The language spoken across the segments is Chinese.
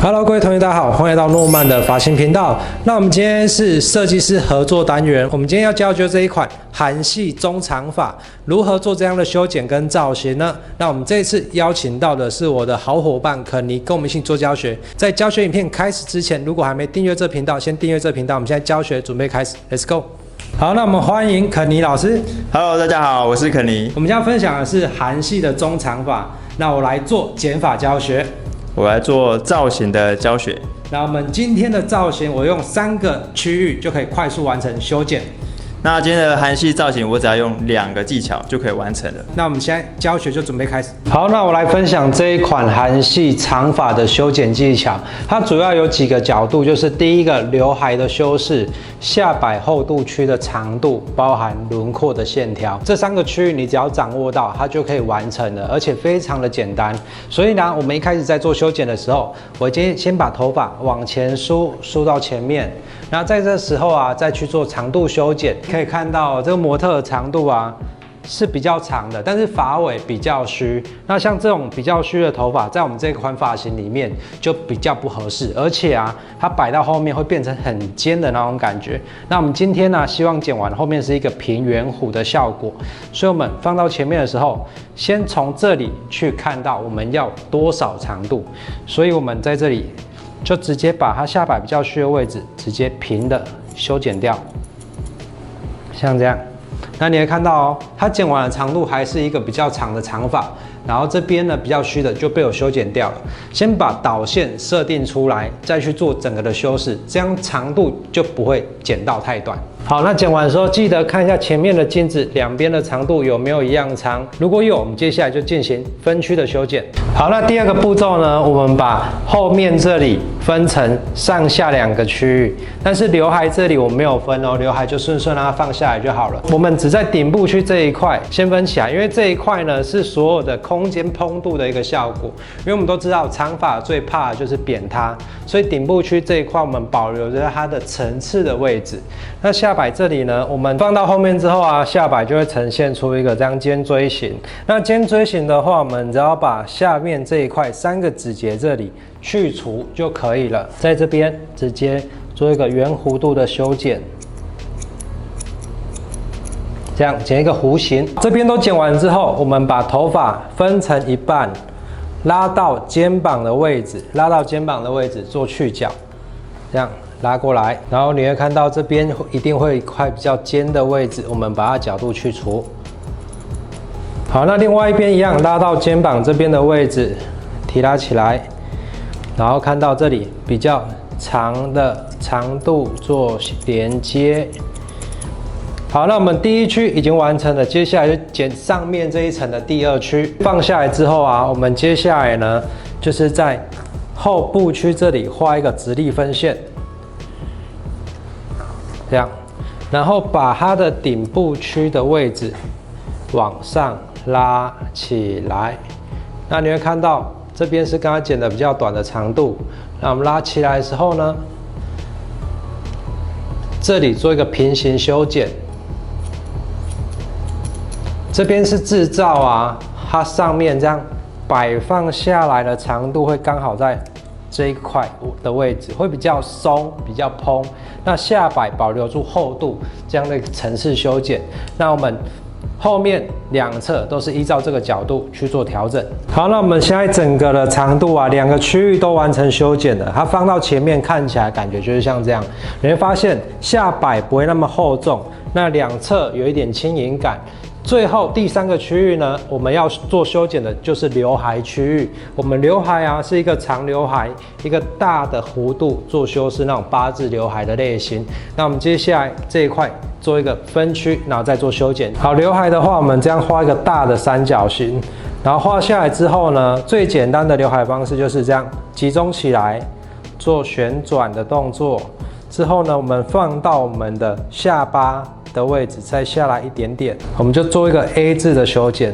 Hello， 各位同学，大家好，欢迎来到诺曼的发型频道。那我们今天是设计师合作单元，我们今天要教这一款韩系中长发，如何做这样的修剪跟造型呢？那我们这一次邀请到的是我的好伙伴肯尼，跟我们一起做教学。在教学影片开始之前，如果还没订阅这频道，先订阅这频道。我们现在教学准备开始 ，Let's go。好，那我们欢迎肯尼老师。Hello， 大家好，我是肯尼。我们将分享的是韩系的中长发，那我来做剪发教学。我来做造型的教学。那我们今天的造型，我用3个区域就可以快速完成修剪。那今天的韩系造型，我只要用2个技巧就可以完成了。那我们现在教学就准备开始。好，那我来分享这一款韩系长发的修剪技巧。它主要有几个角度，就是第一个刘海的修饰，下摆厚度区的长度，包含轮廓的线条。这3个区域你只要掌握到，它就可以完成了，而且非常的简单。所以呢，我们一开始在做修剪的时候，我今天先把头发往前梳到前面，然后在这时候啊，再去做长度修剪。可以看到这个模特的长度啊是比较长的，但是发尾比较虚。那像这种比较虚的头发，在我们这款发型里面就比较不合适，而且啊，它摆到后面会变成很尖的那种感觉。那我们今天呢，希望剪完后面是一个平圆弧的效果，所以我们放到前面的时候，先从这里去看到我们要多少长度，所以我们在这里就直接把它下摆比较虚的位置直接平的修剪掉。像这样，那你会看到哦，它剪完的长度还是一个比较长的长发，然后这边呢比较虚的就被我修剪掉了。先把导线设定出来，再去做整个的修饰，这样长度就不会剪到太短。好，那剪完的时候记得看一下前面的镜子两边的长度有没有一样长，如果有，我们接下来就进行分区的修剪。好，那第2个步骤呢，我们把后面这里分成上下2个区域，但是刘海这里我没有分哦，刘海就顺让它放下来就好了。我们只在顶部区这一块先分起来，因为这一块呢是所有的空间蓬度的一个效果。因为我们都知道长发最怕的就是扁塌，所以顶部区这一块我们保留着它的层次的位置。那下摆这里呢，我们放到后面之后啊，下摆就会呈现出一个这样尖锥形。那尖锥形的话，我们只要把下面这一块3个指节这里去除就可以了。在这边直接做一个圆弧度的修剪，这样剪一个弧形。这边都剪完之后，我们把头发分成一半，拉到肩膀的位置，做去角，这样拉过来，然后你会看到这边一定会有一块比较尖的位置，我们把它角度去除。好，那另外一边一样，拉到肩膀这边的位置，提拉起来，然后看到这里比较长的长度做连接。好，那我们第1区已经完成了，接下来就剪上面这一层的第2区。放下来之后啊，我们接下来呢，就是在后部区这里画一个直立分线，这样，然后把它的顶部区的位置往上拉起来。那你会看到这边是刚刚剪的比较短的长度，那我们拉起来的时候呢，这里做一个平行修剪。这边是制造啊，它上面这样摆放下来的长度会刚好在这一块的位置，会比较松，比较蓬。那下摆保留住厚度，这样的一个层次修剪。那我们后面2侧都是依照这个角度去做调整。好，那我们现在整个的长度啊，2个区域都完成修剪了。它放到前面看起来感觉就是像这样，你会发现下摆不会那么厚重，那2侧有一点轻盈感。最后第3个区域呢，我们要做修剪的就是刘海区域。我们刘海啊是一个长刘海，一个大的弧度做修饰，那种8字刘海的类型。那我们接下来这一块做一个分区，然后再做修剪。好，刘海的话，我们这样画一个大的3角形，然后画下来之后呢，最简单的刘海方式就是这样集中起来，做旋转的动作。之后呢，我们放到我们的下巴的位置，再下来一点点，我们就做一个 A 字的修剪。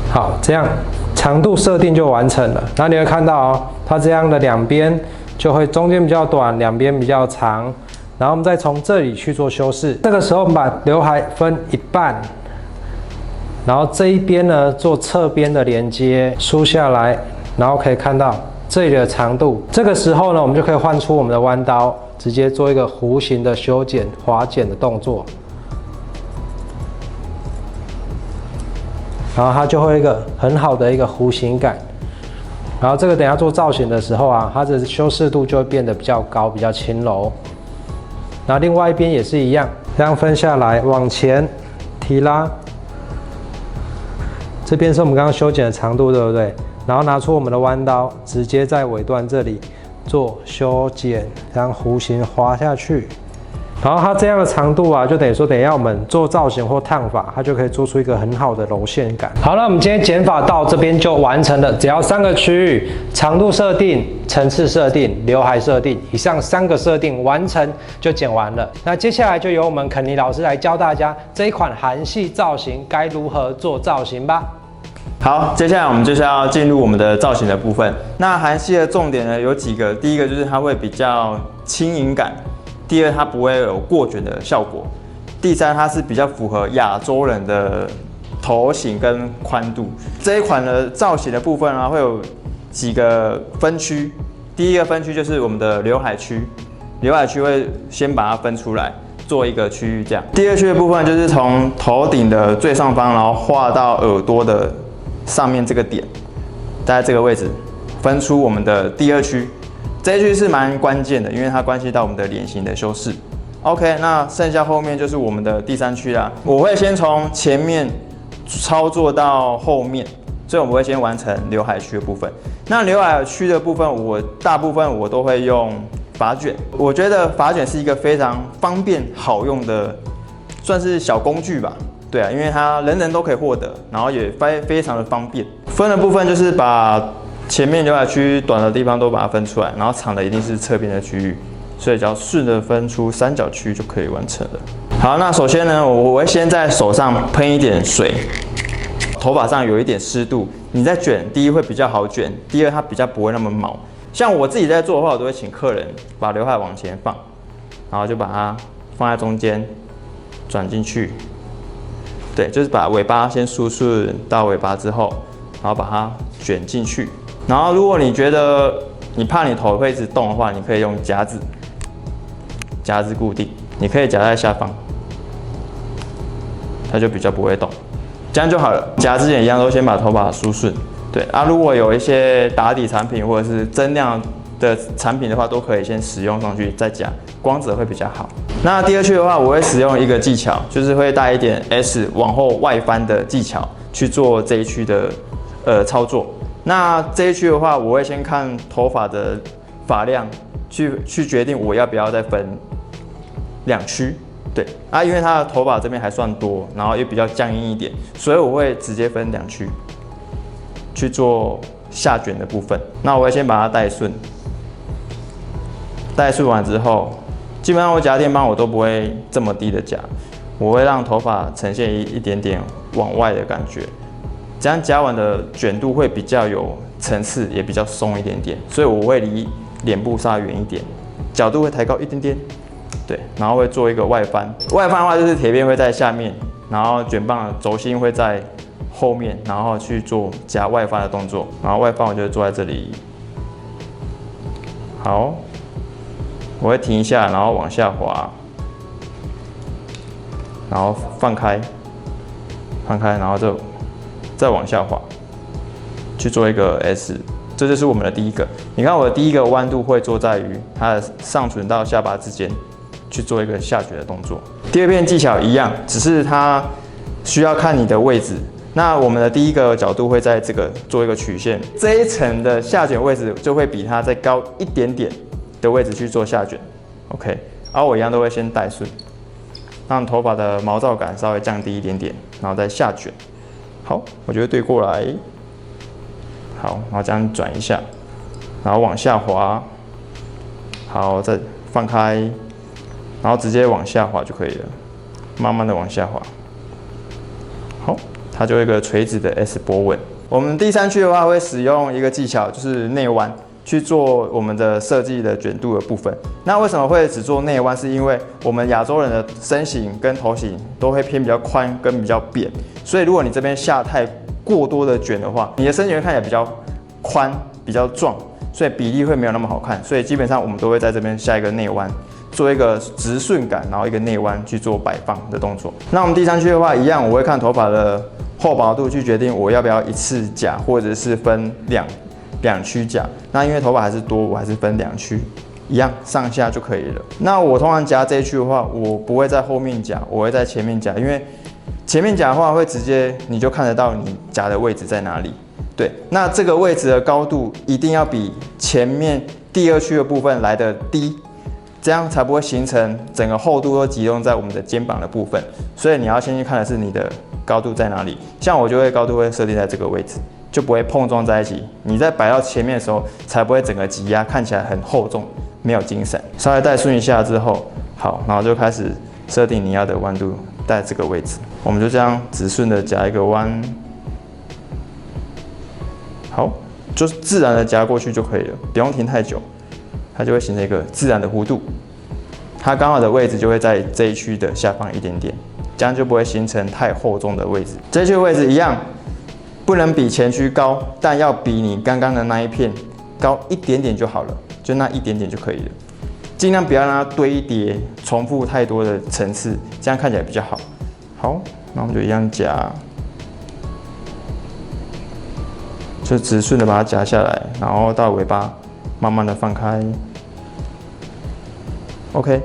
好，这样长度设定就完成了。然后你会看到哦，它这样的2边就会中间比较短，2边比较长。然后我们再从这里去做修饰。这个时候我们把刘海分一半，然后这一边呢做侧边的连接，梳下来，然后可以看到这里的长度。这个时候呢，我们就可以换出我们的弯刀，直接做一个弧形的修剪、划剪的动作。然后它就会有一个很好的一个弧形感，然后这个等一下做造型的时候啊，它的修饰度就会变得比较高，比较轻柔。然后另外一边也是一样，这样分下来，往前提拉，这边是我们刚刚修剪的长度，对不对？然后拿出我们的弯刀，直接在尾端这里做修剪，这样弧形滑下去。然后它这样的长度啊，就等于说，等一下我们做造型或烫发，它就可以做出一个很好的柔线感。好了，我们今天剪发到这边就完成了，只要3个区域：长度设定、层次设定、刘海设定，以上3个设定完成就剪完了。那接下来就由我们肯尼老师来教大家这一款韩系造型该如何做造型吧。好，接下来我们就是要进入我们的造型的部分。那韩系的重点呢有几个，第一个就是它会比较轻盈感。第二，它不会有过卷的效果。第三，它是比较符合亚洲人的头型跟宽度。这一款的造型的部分呢，会有几个分区。第一个分区就是我们的刘海区，刘海区会先把它分出来，做一个区域这样。第二区的部分就是从头顶的最上方，然后画到耳朵的上面这个点，在这个位置分出我们的第二区。这一区是蛮关键的，因为它关系到我们的脸型的修饰。OK， 那剩下后面就是我们的第三区啦。我会先从前面操作到后面，所以我们会先完成刘海区的部分。那刘海区的部分，大部分我都会用发卷。我觉得发卷是一个非常方便好用的，算是小工具吧。对啊，因为它人人都可以获得，然后也非常的方便。分的部分就是把前面刘海区短的地方都把它分出来，然后长的一定是侧边的区域，所以只要顺着分出三角区就可以完成了。好，那首先呢，我会先在手上喷一点水，头发上有一点湿度，你在卷，第一会比较好卷，第二它比较不会那么毛。像我自己在做的话，我都会请客人把刘海往前放，然后就把它放在中间，转进去。对，就是把尾巴先梳顺到尾巴之后，然后把它卷进去。然后，如果你觉得你怕你头会一直动的话，你可以用夹子固定，你可以夹在下方，它就比较不会动，这样就好了。夹之前一样都先把头发梳顺。对啊，如果有一些打底产品或者是增量的产品的话，都可以先使用上去再夹，光泽会比较好。那第二区的话，我会使用一个技巧，就是会带一点 S 往后外翻的技巧去做这一区的操作。那这一区的话，我会先看头发的发量，去决定我要不要再分2区。对啊，因为它的头发这边还算多，然后又比较僵硬一点，所以我会直接分2区去做下卷的部分。那我会先把它带顺，带顺完之后，基本上我夹电棒我都不会这么低的夹，我会让头发呈现一点点往外的感觉。这样夹完的卷度会比较有层次，也比较松一点点，所以我会离脸部稍微远一点，角度会抬高一点点，对，然后会做一个外翻。外翻的话就是铁片会在下面，然后卷棒的轴心会在后面，然后去做夹外翻的动作。然后外翻我就会坐在这里，好，我会停一下，然后往下滑，然后放开，然后就再往下滑，去做一个 S， 这就是我们的第一个。你看我的第一个弯度会做在于它的上唇到下巴之间，去做一个下卷的动作。第二片技巧一样，只是它需要看你的位置。那我们的第一个角度会在这个做一个曲线，这一层的下卷位置就会比它再高一点点的位置去做下卷。OK， 然后我一样都会先带顺，让头发的毛躁感稍微降低一点点，然后再下卷。好，我就会对过来，好，然后这样转一下，然后往下滑，好，再放开，然后直接往下滑就可以了，慢慢的往下滑，好，它就有一个垂直的 S 波纹。我们第三区的话会使用一个技巧，就是内弯，去做我们的设计的卷度的部分。那为什么会只做内弯？是因为我们亚洲人的身形跟头型都会偏比较宽跟比较扁，所以如果你这边下太过多的卷的话，你的身形会看起来比较宽、比较壮，所以比例会没有那么好看。所以基本上我们都会在这边下一个内弯，做一个直顺感，然后一个内弯去做摆放的动作。那我们第3区的话，一样我会看头发的厚薄度去决定我要不要一次夹，或者是分两区夹。那因为头发还是多，我还是分2区，一样上下就可以了。那我通常夹这一区的话，我不会在后面夹，我会在前面夹，因为前面夹的话会直接你就看得到你夹的位置在哪里。对，那这个位置的高度一定要比前面第2区的部分来得低，这样才不会形成整个厚度都集中在我们的肩膀的部分。所以你要先去看的是你的高度在哪里。像我就会高度会设定在这个位置，就不会碰撞在一起。你在摆到前面的时候，才不会整个挤压，看起来很厚重，没有精神。稍微带顺一下之后，好，然后就开始设定你要的弯度，在这个位置。我们就这样直顺的夹一个弯，好，就是自然的夹过去就可以了，不用停太久，它就会形成一个自然的弧度。它刚好的位置就会在这一区的下方一点点，这样就不会形成太厚重的位置。这一区的位置一样，不能比前区高，但要比你刚刚的那一片高一点点就好了，就那一点点就可以了。尽量不要让它堆叠重复太多的层次，这样看起来比较好。好，那我们就一样夹，就直顺的把它夹下来，然后到尾巴慢慢的放开。OK，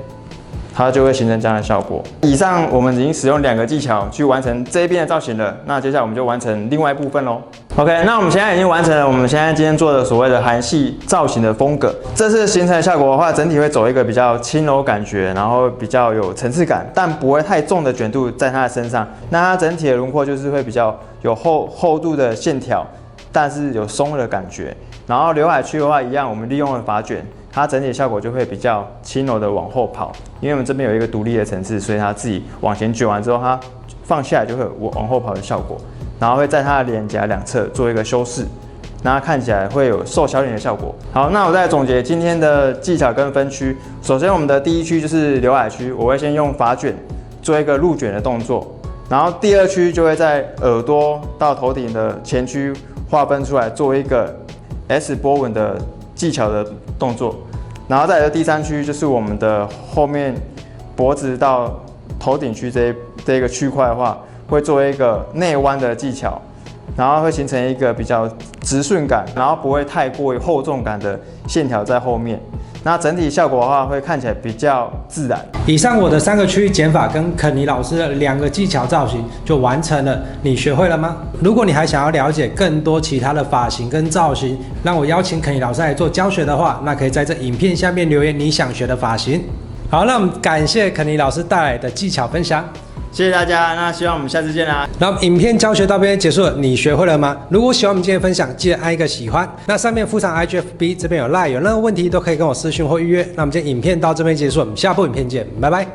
它就会形成这样的效果。以上我们已经使用2个技巧去完成这一边的造型了，那接下来我们就完成另外一部分咯。OK， 那我们现在已经完成了我们现在今天做的所谓的韩系造型的风格。这次形成的效果的话，整体会走一个比较轻柔感觉，然后比较有层次感，但不会太重的卷度在它的身上。那它整体的轮廓就是会比较有厚度的线条，但是有松的感觉。然后刘海区的话，一样我们利用了发卷，它整体的效果就会比较轻柔的往后跑，因为我们这边有一个独立的层次，所以它自己往前卷完之后，它放下来就会有往后跑的效果。然后会在它的脸颊2侧做一个修饰，那它看起来会有瘦小脸的效果。好，那我再总结今天的技巧跟分区。首先，我们的第1区就是刘海区，我会先用发卷做一个入卷的动作，然后第2区就会在耳朵到头顶的前区划分出来，做一个 S 波纹的技巧的动作，然后再来的第3区就是我们的后面脖子到头顶区这个区块的话，会做一个内弯的技巧，然后会形成一个比较直顺感，然后不会太过于厚重感的线条在后面。那整体效果的话，会看起来比较自然。以上我的3个区域剪法跟肯尼老师的2个技巧造型就完成了，你学会了吗？如果你还想要了解更多其他的发型跟造型，让我邀请肯尼老师来做教学的话，那可以在这影片下面留言你想学的发型。好，那我们感谢肯尼老师带来的技巧分享。谢谢大家，那希望我们下次见啦。那影片教学到这边结束了，你学会了吗？如果喜欢我们今天的分享，记得按一个喜欢。那上面附上 IGFB， 这边有 LINE， 有任何问题都可以跟我私讯或预约。那我们今天影片到这边结束，我们下部影片见，拜拜。